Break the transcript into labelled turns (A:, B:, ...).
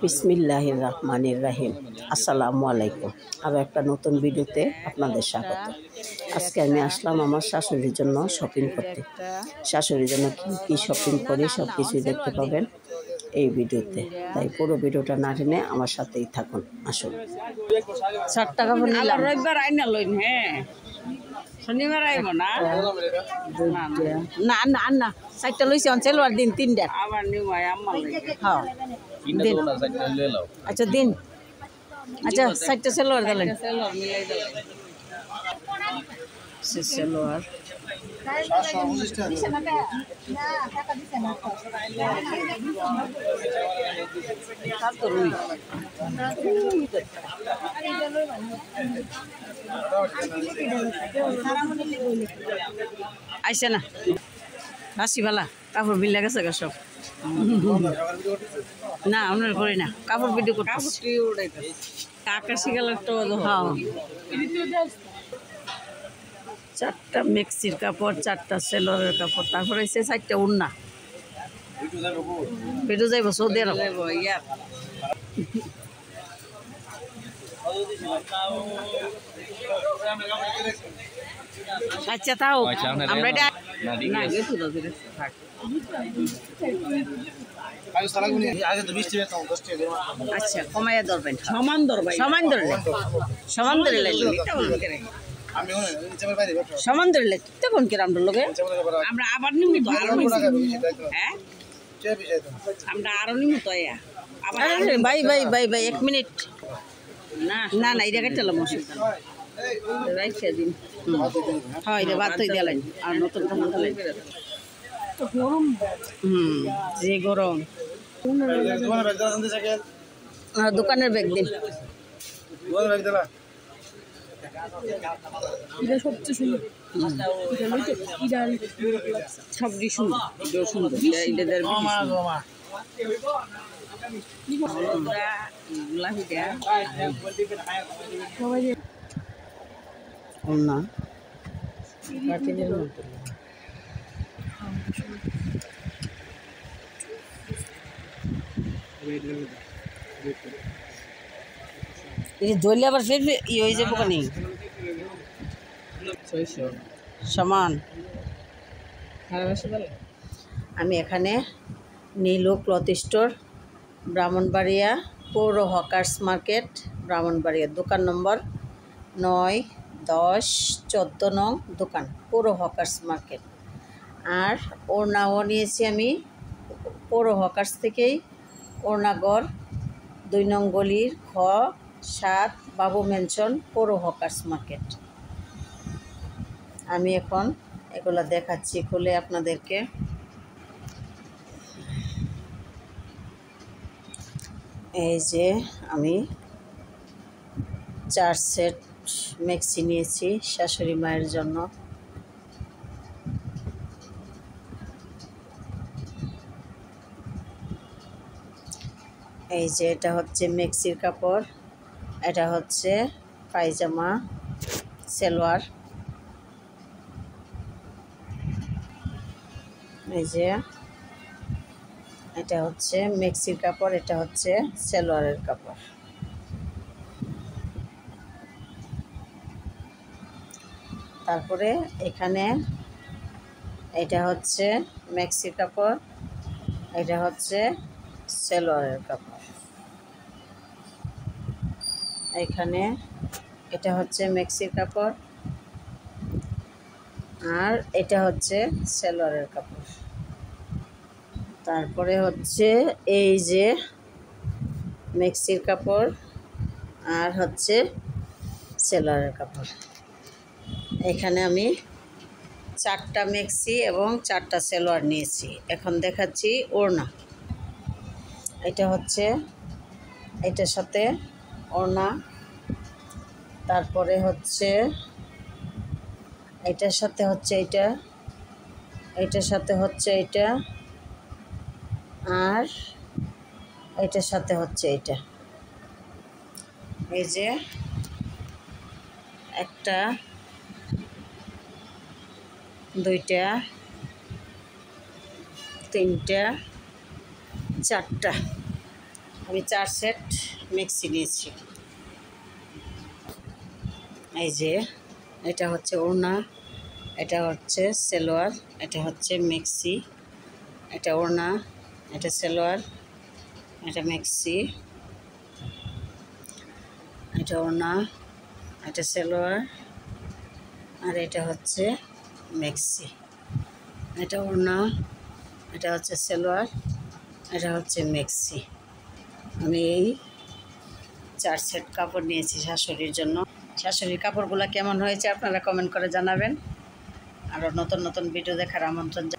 A: বিসমিল্লাহির রহমানির রহিম। আসসালামু আলাইকুম। আরও একটা নতুন ভিডিওতে আপনাদের স্বাগত। আজকে আমি আসলাম আমার শাশুড়ির জন্য শপিং করতে। শাশুড়ির জন্য কী কী শপিং করি সব কিছুই দেখতে পাবেন এই ভিডিওতে, তাই পুরো ভিডিওটা না টেনে আমার সাথেই থাকুন। আসুন।
B: 60 টাকা করে নিলাম। রবিবার আইনা লইন। হ্যাঁ, শনিবার আইব না। না না না 60টা লইছি অন সেলওয়ার দিন 3টা আবার নিউ ভাই আম্মা লাগে। হ্যাঁ দিন না 60টা লই লাও। আচ্ছা দিন। আচ্ছা 60টা সেলওয়ার দিলেন। সেলওয়ার মিলাই দিলেন। সেলওয়ার আইসে না রাশি ভালা কাপড় বিল গেছে গা সব। না আমরা করি না কাপড় ভিডিও করতে আকাশি কালারটা। হ্যাঁ 4টা মেক্সির কাপড়, 4টা সেলরের কাপড়, তারপরে এসে 4টা উন্না বেডু যাইব সৌদি আরব। আচ্ছা তাও আমরা এটা আচ্ছা কমাইয়া ধরবেন। সমান ধরবেন, সমান ধরলে সমান ধরলে সমান ধরলে তখন কিরাম লোকে আমরা আবার নিমু তো আরো হ্যাঁ আমরা আরো নিমু তো ভাই ভাই ভাই ভাই 1 মিনিট। না না না এটা কেটেলাম অসুবিধা রাইখা দিন। হয় রে বাদ হয়ে দিলেন আর নতুন টমাটো দিলেন। যে গরম দোকানের ব্যাগ দিন। সবজি সুন্দর সুন্দর না ধরলে আবার ফের ইয়ে হয়ে যাবো কেন সমান। আমি এখানে নীলু ক্লথ স্টোর, ব্রাহ্মণবাড়িয়া পৌর হকার্স মার্কেট, ব্রাহ্মণবাড়িয়া, দোকান নম্বর 9, 10, 14 নং দোকান, পৌর হকার্স মার্কেট। আর ওড়নাও নিয়েছি আমি পৌর হকার্স থেকেই, ওড়নাগড় 2 নং গলির খ 7 বাবু মেনশন, পৌর হকার্স মার্কেট। আমি এখন এগুলো দেখাচ্ছি খুলে আপনাদেরকে। এই যে আমি 4 সেট মেক্সি নিয়েছি শাশুড়ি মায়ের জন্য। এই যে এটা হচ্ছে মেক্সির কাপড়, এটা হচ্ছে পায়জামা সালোয়ার। এই যে এটা হচ্ছে মেক্সির কাপড়, এটা হচ্ছে সালোয়ারের কাপড়। তারপরে এখানে এটা হচ্ছে মেক্সির কাপড়, এটা হচ্ছে সালোয়ারের কাপড়। এখানে এটা হচ্ছে মেক্সির কাপড় আর এটা হচ্ছে সালোয়ারের কাপড়। তারপরে হচ্ছে এই যে মেক্সির কাপড় আর হচ্ছে সালোয়ারের কাপড়। এখানে আমি 4টা মেক্সি এবং 4টা সালোয়ার নিয়েছি। এখন দেখাচ্ছি ওড়না। এটা হচ্ছে এটার সাথে ওড়না, তারপরে হচ্ছে এটার সাথে হচ্ছে এটা, এটার সাথে হচ্ছে এটা, আর এটার সাথে হচ্ছে এটা। এই যে একটা, 2টা, 3টা, 4টা আমি 4 সেট মেক্সি নিয়েছি। এই যে এটা হচ্ছে ওড়না, এটা হচ্ছে সালোয়ার, এটা হচ্ছে মেক্সি, এটা ওড়না, এটা সালোয়ার, এটা মেক্সি, এটা ওড়না, এটা সালোয়ার, আর এটা হচ্ছে মেক্সি। এটা ওড়না, এটা হচ্ছে সালোয়ার, এটা হচ্ছে মেক্সি। আমি এই 4 সেট কাপড় নিয়েছি শাশুড়ির জন্য। শাশুড়ির কাপড়গুলো কেমন হয়েছে আপনারা কমেন্ট করে জানাবেন। আরও নতুন নতুন ভিডিও দেখার আমন্ত্রণ।